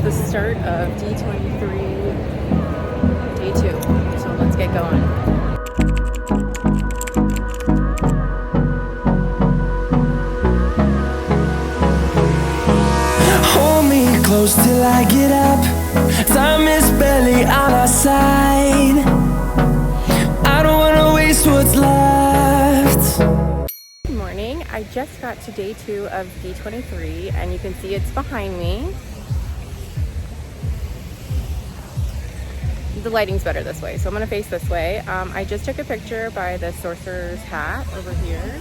the start of D23 day 2. So let's get going. Hold me close till I get up. Time is barely on our side. I don't wanna waste what's left. Good morning. I just got to day 2 of D23 and you can see it's behind me. The lighting's better this way, so I'm gonna face this way. I just took a picture by the sorcerer's hat over here.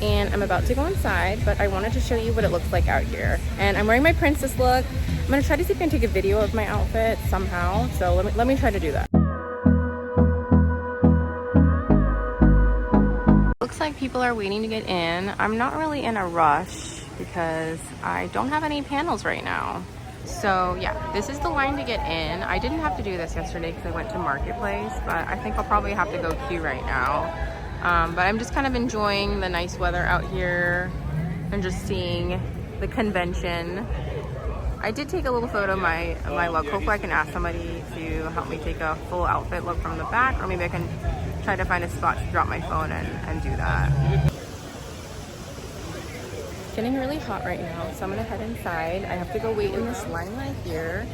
And I'm about to go inside, but I wanted to show you what it looks like out here. And I'm wearing my princess look. I'm gonna try to see if I can take a video of my outfit somehow. So let me try to do that. Looks like people are waiting to get in. I'm not really in a rush because I don't have any panels right now. So yeah, this is the line to get in. I didn't have to do this yesterday because I went to Marketplace, but I think I'll probably have to go queue right now. But I'm just kind of enjoying the nice weather out here and just seeing the convention. I did take a little photo of my look. Hopefully I can ask somebody to help me take a full outfit look from the back, or maybe I can try to find a spot to drop my phone and do that. It's getting really hot right now, so I'm gonna head inside. I have to go wait in this line right here.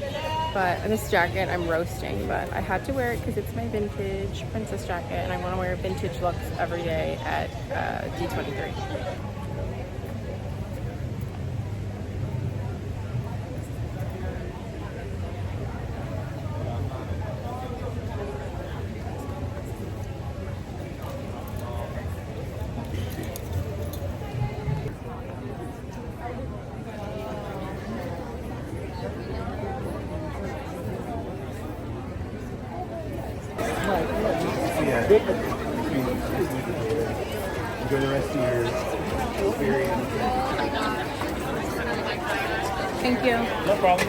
But this jacket, I'm roasting, but I had to wear it because it's my vintage princess jacket and I want to wear vintage looks every day at D23. Enjoy the rest of your experience. Thank you. No problem.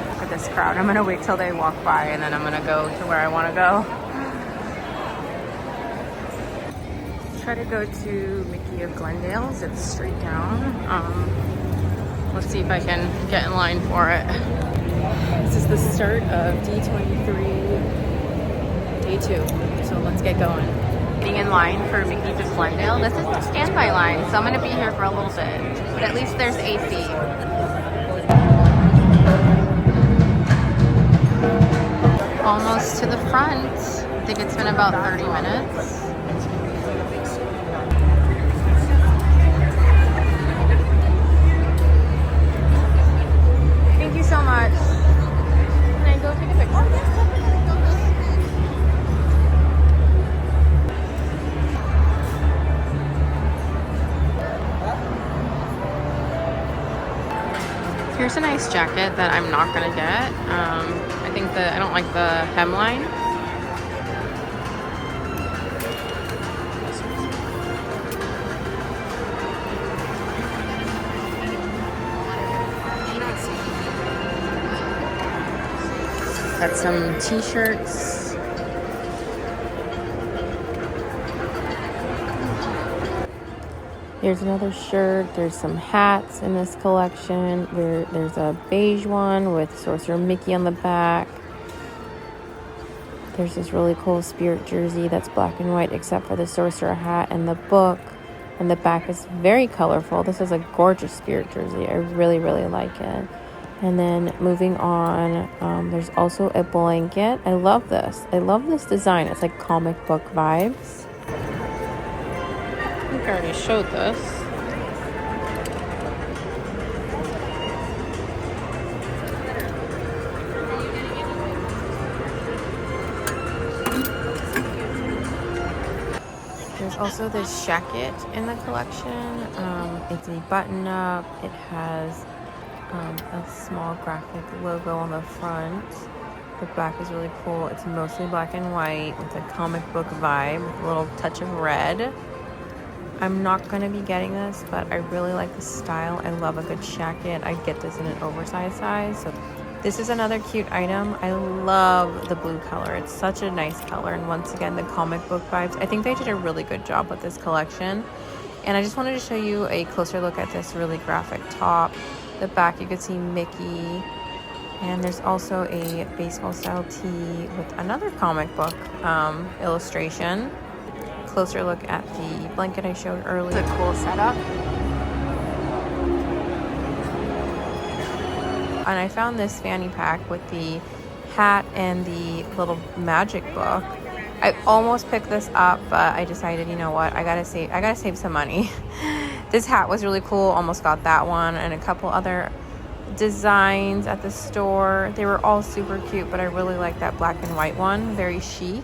Look at this crowd. I'm gonna wait till they walk by and then I'm gonna go to where I want to go. Try to go to Mickey of Glendale's. It's straight down. Let's see if I can get in line for it. This is the start of D23 day 2. So let's get going. Getting in line for Mickey of Glendale. This is the standby line, so I'm gonna be here for a little bit. But at least there's AC. Almost to the front. I think it's been about 30 minutes. Thank you so much. Can I go take a picture? Here's a nice jacket that I'm not gonna get. I think I don't like the hemline. Got some t-shirts. Here's another shirt. There's some hats in this collection. There's a beige one with Sorcerer Mickey on the back. There's this really cool spirit jersey that's black and white except for the sorcerer hat and the book. And the back is very colorful. This is a gorgeous spirit jersey. I really, really like it. And then moving on, there's also a blanket. I love this. I love this design. It's like comic book vibes. I think I already showed this. There's also this jacket in the collection. It's a button up. It has a small graphic logo on the front. The back is really cool. It's mostly black and white with a comic book vibe with a little touch of red. I'm not going to be getting this, but I really like the style. I love a good jacket. I'd get this in an oversized size. So this is another cute item. I love the blue color. It's such a nice color. And once again, the comic book vibes. I think they did a really good job with this collection. And I just wanted to show you a closer look at this really graphic top. The back, you could see Mickey. And there's also a baseball style tee with another comic book illustration. Closer look at the blanket I showed earlier. It's a cool setup. And I found this fanny pack with the hat and the little magic book. I almost picked this up, but I decided, you know what, I gotta save some money. This hat was really cool. Almost got that one and a couple other designs at the store. They were all super cute, but I really like that black and white one. Very chic.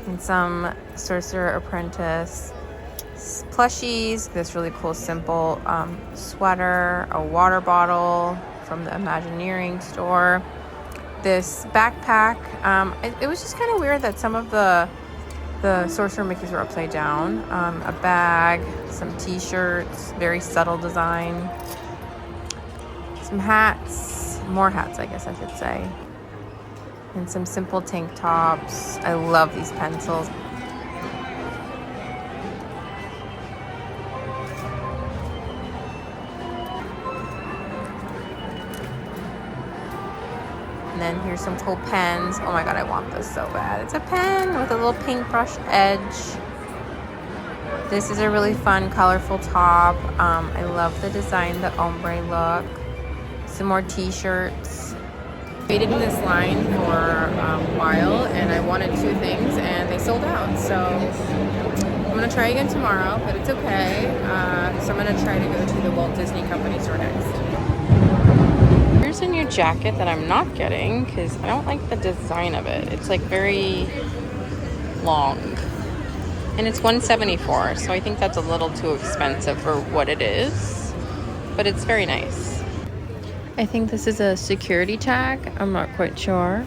And some Sorcerer Apprentice plushies. This really cool simple sweater, a water bottle from the Imagineering store. This backpack. It was just kind of weird that some of the Sorcerer Mickeys were upside down. A bag, some t-shirts, very subtle design. Some hats, more hats I guess I should say. And some simple tank tops. I love these pencils. And then here's some cool pens. Oh my god, I want this so bad. It's a pen with a little paintbrush edge. This is a really fun, colorful top. I love the design, the ombre look. Some more t-shirts. Waited in this line for a while and I wanted two things and they sold out. So I'm gonna try again tomorrow, but it's okay. So I'm gonna try to go to the Walt Disney Company store next. Here's a new jacket that I'm not getting because I don't like the design of it. It's like very long and it's $174, so I think that's a little too expensive for what it is, but it's very nice. I think this is a security tag. I'm not quite sure.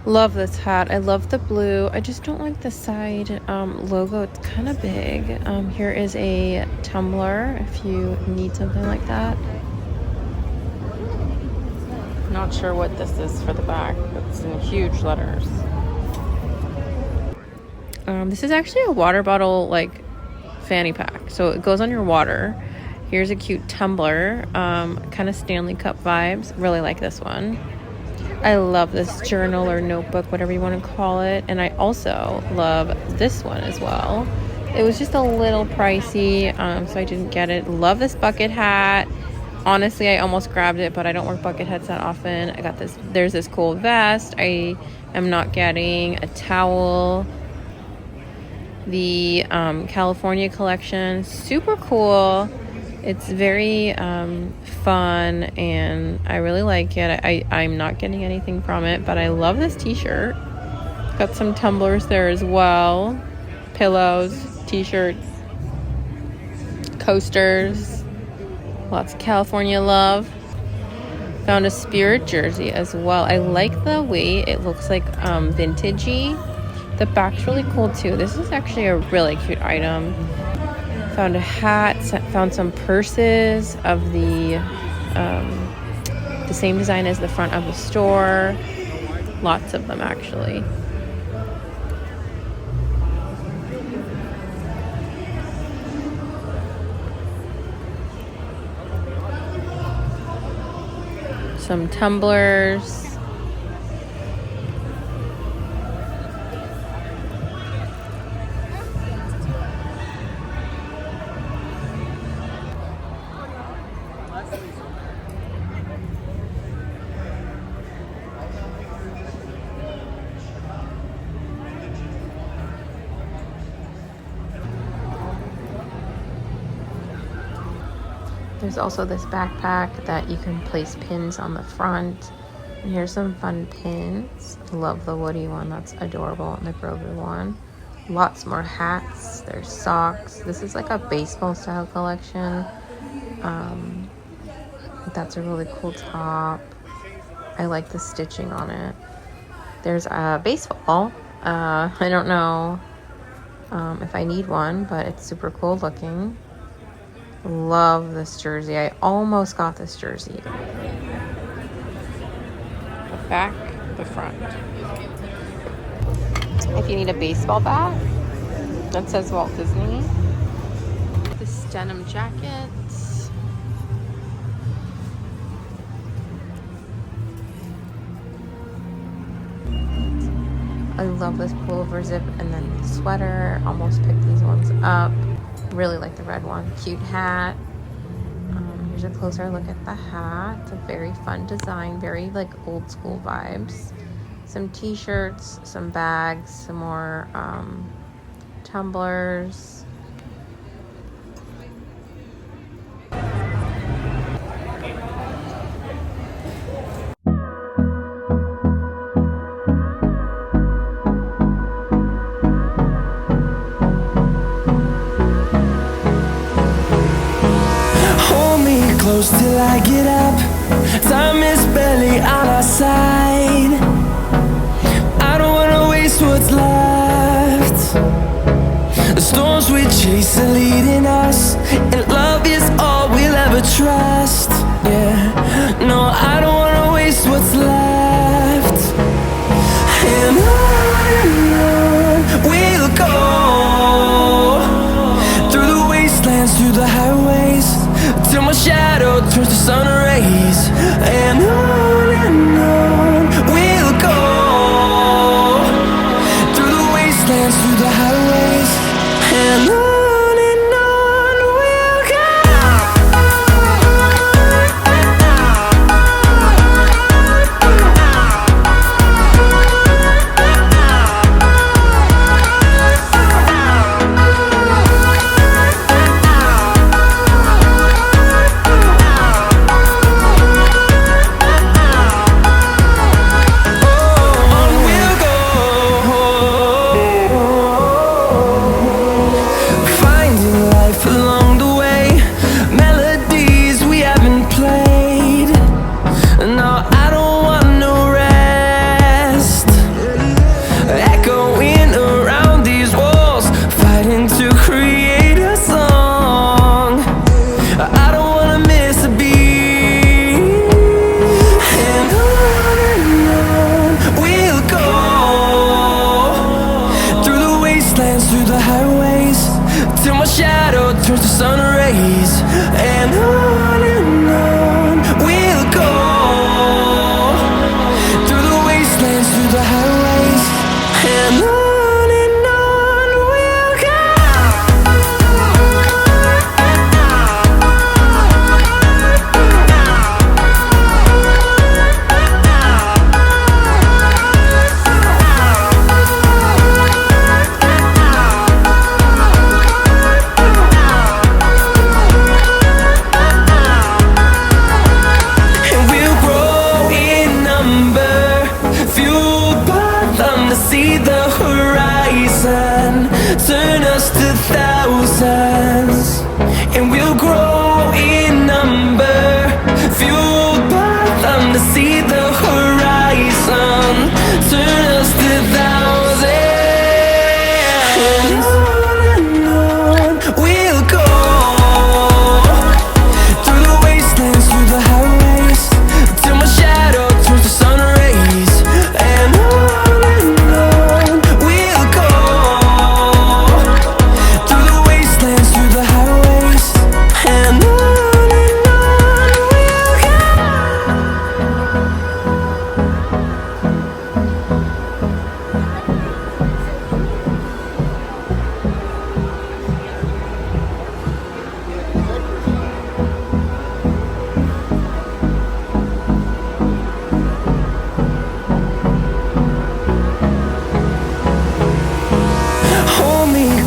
Love this hat. I love the blue. I just don't like the side logo. It's kind of big. Here is a tumbler if you need something like that. Not sure what this is for the back. It's in huge letters. This is actually a water bottle like fanny pack. So it goes on your water. Here's a cute tumbler, kind of Stanley Cup vibes. Really like this one. I love this journal or notebook, whatever you want to call it. And I also love this one as well. It was just a little pricey, so I didn't get it. Love this bucket hat. Honestly, I almost grabbed it, but I don't wear bucket hats that often. I got this. There's this cool vest. I am not getting a towel. The California collection, super cool. It's very fun and I really like it. I'm not getting anything from it, but I love this t-shirt. Got some tumblers there as well. Pillows, t-shirts, coasters. Lots of California love. Found a Spirit jersey as well. I like the way it looks like vintagey. The back's really cool too. This is actually a really cute item. Found a hat, found some purses of the same design as the front of the store. Lots of them actually. Some tumblers. There's also this backpack that you can place pins on the front. And here's some fun pins. Love the Woody one, that's adorable, and the Grogu one. Lots more hats. There's socks. This is like a baseball style collection. That's a really cool top. I like the stitching on it. There's a baseball. I don't know if I need one, but it's super cool looking. Love this jersey. I almost got this jersey. The back, the front. If you need a baseball bat that says Walt Disney. This denim jacket. I love this pullover zip and then the sweater. Almost picked these ones up. Really like the red one. Cute hat. Here's a closer look at the hat. It's a very fun design, very like old school vibes. Some t-shirts, some bags, some more tumblers. Close till I get up. Time is barely on our side. I don't wanna waste what's left. The storms we chase are leading us, and love is all we'll ever trust. Yeah, no, I don't wanna waste what's left. And on we'll go, through the wastelands, through the highways, till my shadow turns to sun rays. And on we'll go, through the wastelands, through the highways. And on we'll go. Through the highways, till my shadow turns to sun rays. And on we'll go, through the wastelands, through the highways. And on we'll go. See the horizon, turn us to thousands, and we'll grow in number, fueled by them to see the horizon, turn us to thousands. And on we'll go, through the wastelands, through the highways, till my shadow turns to sun rays. And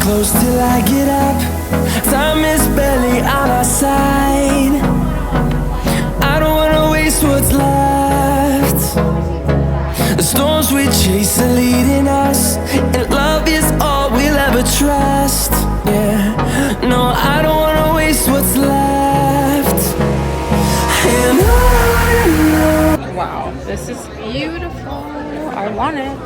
close till I get up. Time is barely on our side. I don't wanna waste what's left. The storms we chase are leading us, and love is all we'll ever trust. Yeah, no, I don't wanna waste what's left. And on. Wow, this is beautiful. I want it.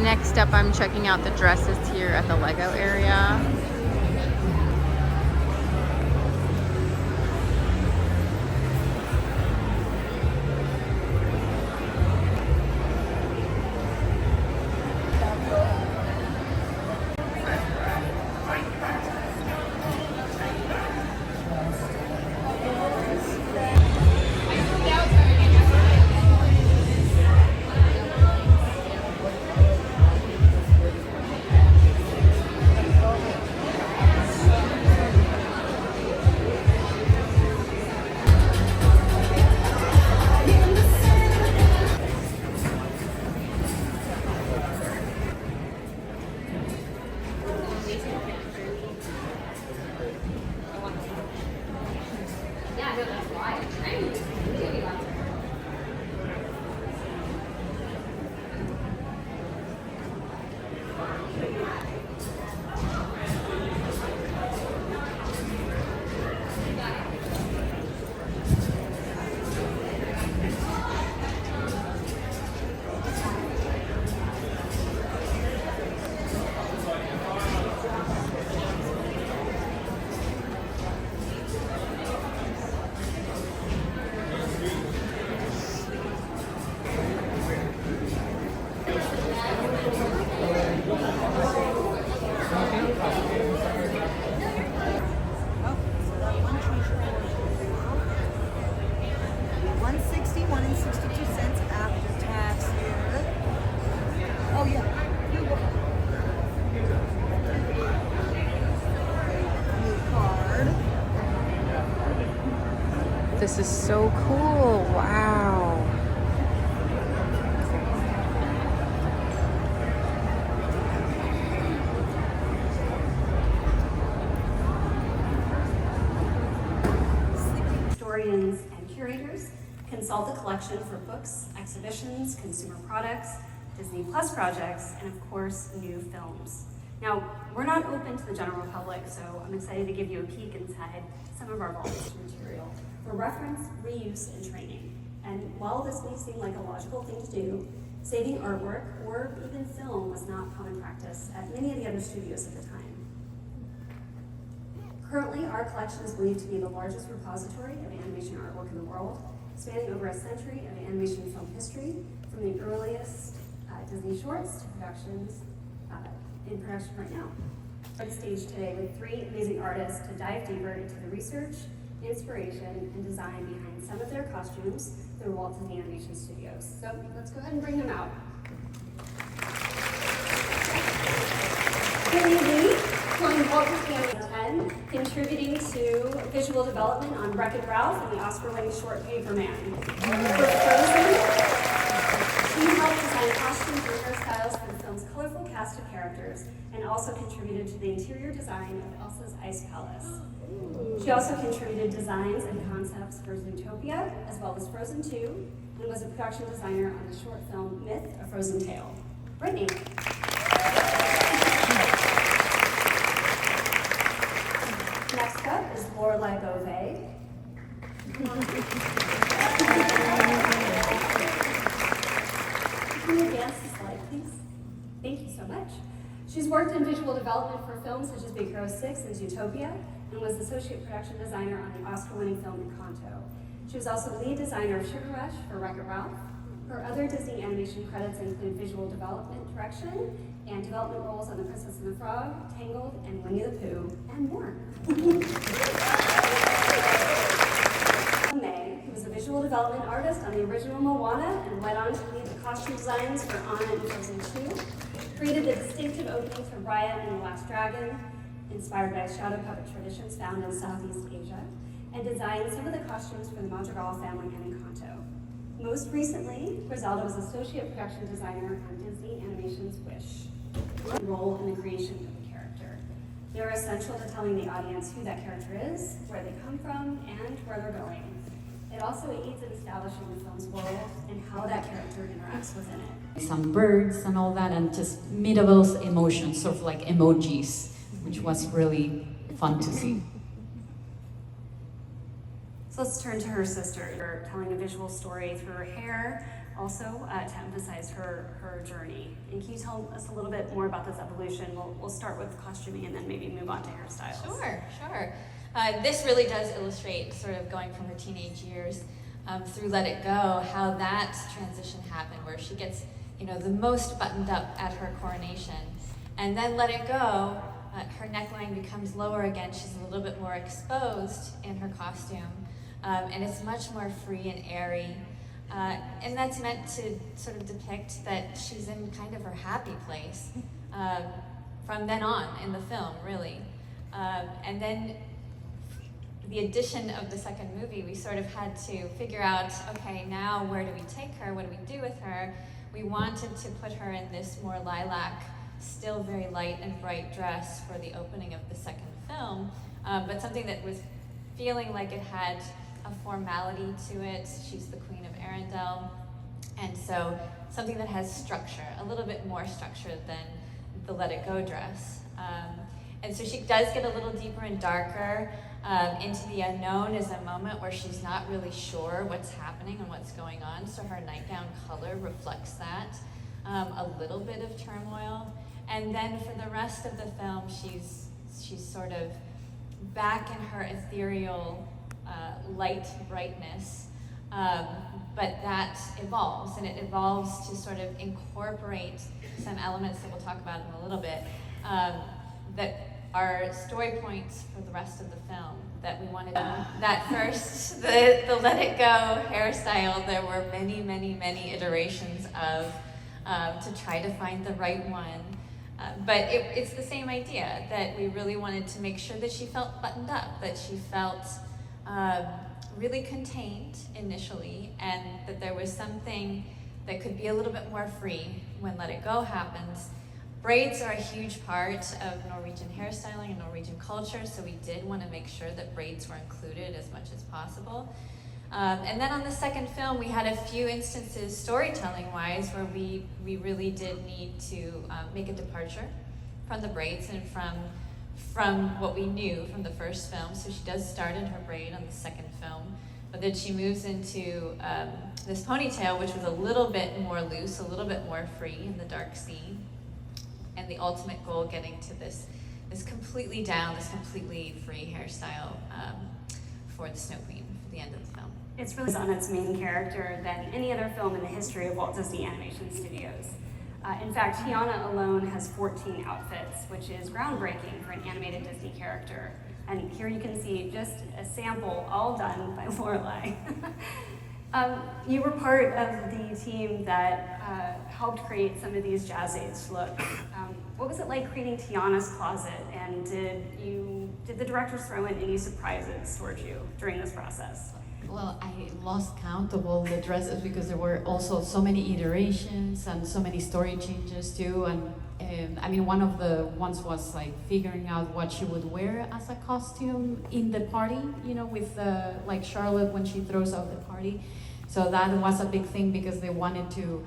Next up, I'm checking out the dresses here at the Lego area. This is so cool. Wow. Historians and curators consult the collection for books, exhibitions, consumer products, Disney Plus projects, and of course, new films. Now, we're not open to the general public, so I'm excited to give you a peek inside some of our vaults material for reference, reuse, and training. And while this may seem like a logical thing to do, saving artwork or even film was not common practice at many of the other studios at the time. Currently, our collection is believed to be the largest repository of animation artwork in the world, spanning over a century of animation film history, from the earliest Disney shorts to productions in production right now. On stage today with three amazing artists to dive deeper into the research, inspiration, and design behind some of their costumes through Walt Disney Animation Studios. So let's go ahead and bring them out. Billy Lee, joined Walt Disney Animation 10, contributing to visual development on Wreck-It Ralph and the Oscar-winning short Paper Man. For Frozen, she helped design costumes and hairstyles for the film's colorful cast of characters, and also contributed to the interior design of Elsa's Ice Palace. She also contributed designs and concepts for Zootopia, as well as Frozen 2, and was a production designer on the short film Myth: A Frozen Tale. Brittany. Next up is Lorelai Beauvais. Can you advance the slide, please? Thank you so much. She's worked in visual development for films such as Big Hero 6 and Zootopia, and was associate production designer on the Oscar-winning film Encanto. She was also lead designer of Sugar Rush for Wreck-It Ralph. Her other Disney animation credits include visual development direction and development roles on The Princess and the Frog, Tangled, and Winnie the Pooh, and more. May, who was a visual development artist on the original Moana and went on to lead the costume designs for Anna and Frozen 2, created the distinctive opening for Raya and the Last Dragon, inspired by shadow puppet traditions found in Southeast Asia, and designed some of the costumes for the Madrigal family and Encanto. Most recently, Griselda was associate production designer on Disney Animation's Wish, role in the creation of the character. They're essential to telling the audience who that character is, where they come from, and where they're going. It also aids in establishing the film's world and how that character interacts within it. Some birds and all that, and just meetables emotions, sort of like emojis, which was really fun to see. So let's turn to her sister, telling a visual story through her hair, also to emphasize her journey. And can you tell us a little bit more about this evolution? We'll start with costuming and then maybe move on to hairstyles. Sure. This really does illustrate sort of going from her teenage years through Let It Go, how that transition happened, where she gets, the most buttoned up at her coronation. And then Let It Go, her neckline becomes lower again. She's a little bit more exposed in her costume. And it's much more free and airy. And that's meant to sort of depict that she's in kind of her happy place from then on in the film, really. And then the addition of the second movie, we sort of had to figure out, okay, now where do we take her? What do we do with her? We wanted to put her in this more lilac, still very light and bright dress for the opening of the second film, but something that was feeling like it had a formality to it. She's the Queen of Arendelle, and so something that has structure, a little bit more structure than the Let It Go dress. And so she does get a little deeper and darker. Into the Unknown is a moment where she's not really sure what's happening and what's going on, so her nightgown color reflects that. A little bit of turmoil. And then for the rest of the film, she's sort of back in her ethereal light brightness, but that evolves, and it evolves to sort of incorporate some elements that we'll talk about in a little bit, that are story points for the rest of the film that we wanted. That first, the Let It Go hairstyle, there were many iterations of to try to find the right one. But it's the same idea, that we really wanted to make sure that she felt buttoned up, that she felt really contained initially, and that there was something that could be a little bit more free when Let It Go happens. Braids are a huge part of Norwegian hairstyling and Norwegian culture, so we did want to make sure that braids were included as much as possible. And then on the second film, we had a few instances, storytelling-wise, where we really did need to make a departure from the braids and from what we knew from the first film. So she does start in her braid on the second film, but then she moves into this ponytail, which was a little bit more loose, a little bit more free in the dark scene. And the ultimate goal, getting to this completely down, this completely free hairstyle for the Snow Queen for the end of the film. It's really on its main character than any other film in the history of Walt Disney Animation Studios. In fact, Tiana alone has 14 outfits, which is groundbreaking for an animated Disney character. And here you can see just a sample, all done by Lorelai. You were part of the team that helped create some of these jazz-age looks. What was it like creating Tiana's closet, and did the directors throw in any surprises towards you during this process? Well, I lost count of all the dresses because there were also so many iterations and so many story changes too. And I mean, one of the ones was like figuring out what she would wear as a costume in the party, with like Charlotte when she throws out the party. So that was a big thing because they wanted to,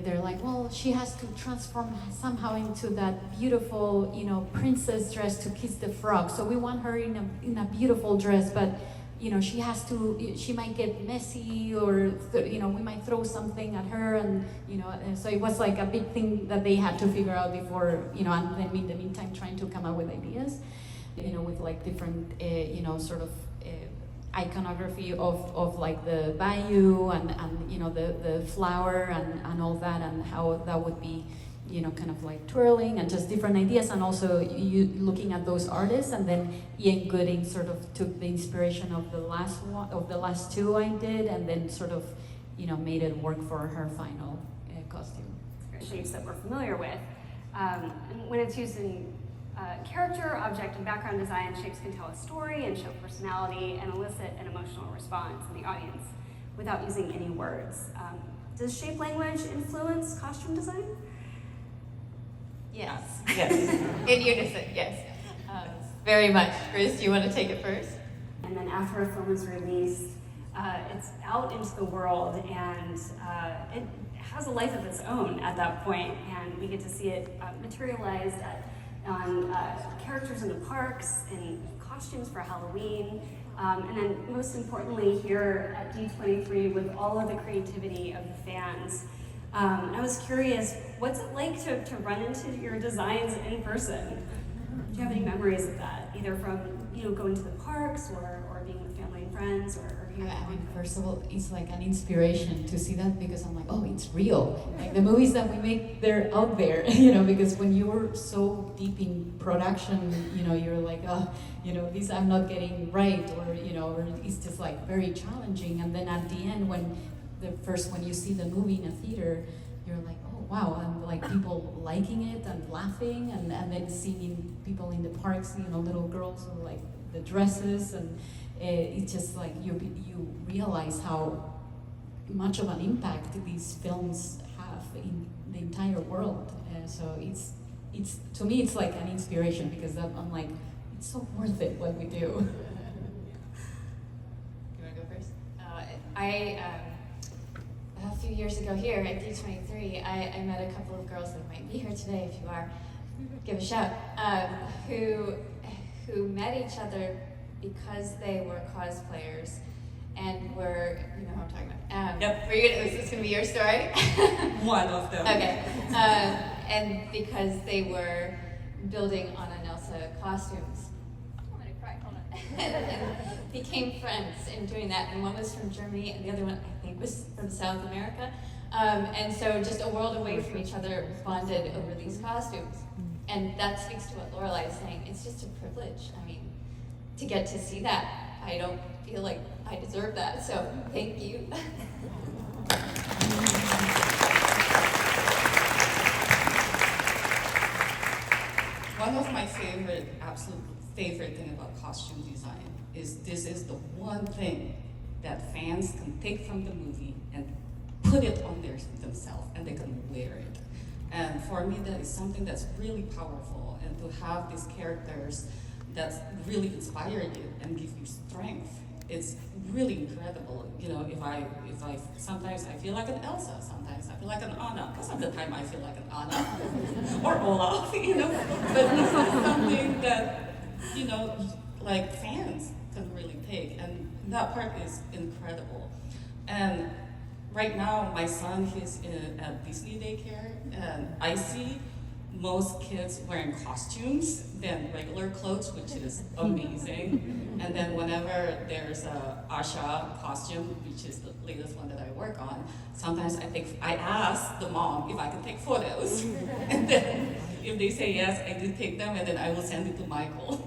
they're like, well, she has to transform somehow into that beautiful, princess dress to kiss the frog. So we want her in a beautiful dress, but she might get messy, or we might throw something at her, and so it was like a big thing that they had to figure out before, and then in the meantime trying to come up with ideas, with like different, sort of iconography of like the bayou and the flower and all that, and how that would be kind of like twirling, and just different ideas, and also you looking at those artists. And then Ian Gooding sort of took the inspiration of the last two I did, and then sort of made it work for her final costume. Shapes that we're familiar with. And when it's used in character, object, and background design, shapes can tell a story and show personality and elicit an emotional response in the audience without using any words. Does shape language influence costume design? Yes. In unison, yes. Very much. Chris, do you want to take it first? And then after a film is released, it's out into the world, and it has a life of its own at that point, and we get to see it materialized on characters in the parks, and costumes for Halloween, and then most importantly here at D23 with all of the creativity of the fans. I was curious, what's it like to run into your designs in person? Do you have any memories of that, either from going to the parks or being with family and friends, or here? I mean, first of all, it's like an inspiration to see that, because I'm like, oh, it's real. Like the movies that we make, they're out there, because when you're so deep in production, you're like, oh, this I'm not getting right, or it's just like very challenging. And then at the end, when you see the movie in a theater, you're like, oh wow, and like people liking it and laughing, and then seeing people in the parks, little girls with like the dresses, and it's just like you realize how much of an impact these films have in the entire world. So it's to me it's like an inspiration, because I'm like, it's so worth it what we do. You want to go first? A few years ago here at D23, I met a couple of girls that might be here today. If you are, give a shout. Who met each other because they were cosplayers and were, you know who I'm talking about. Yep. Is this going to be your story? One of them. Okay. And because they were building on an Elsa costumes. I'm going to cry, hold on. and became friends in doing that. And one was from Germany and the other one, I think, was from South America. And so just a world away from each other, bonded over these costumes. And that speaks to what Lorelai is saying. It's just a privilege. I mean, to get to see that, I don't feel like I deserve that. So thank you. One of my absolute favorite thing about costume design is this is the one thing that fans can take from the movie and put it on themselves, and they can wear it. And for me, that is something that's really powerful, and to have these characters that really inspire you and give you strength, it's really incredible. If I sometimes I feel like an Elsa, sometimes I feel like an Anna. Most of the time I feel like an Anna or Olaf, But this is something that, like fans can really take, and that part is incredible. And right now, my son, he's at Disney daycare, and I see most kids wearing costumes than regular clothes, which is amazing. And then whenever there's a Asha costume, which is the latest one that I work on, sometimes I ask the mom if I can take photos. And then if they say yes, I do take them, and then I will send it to Michael.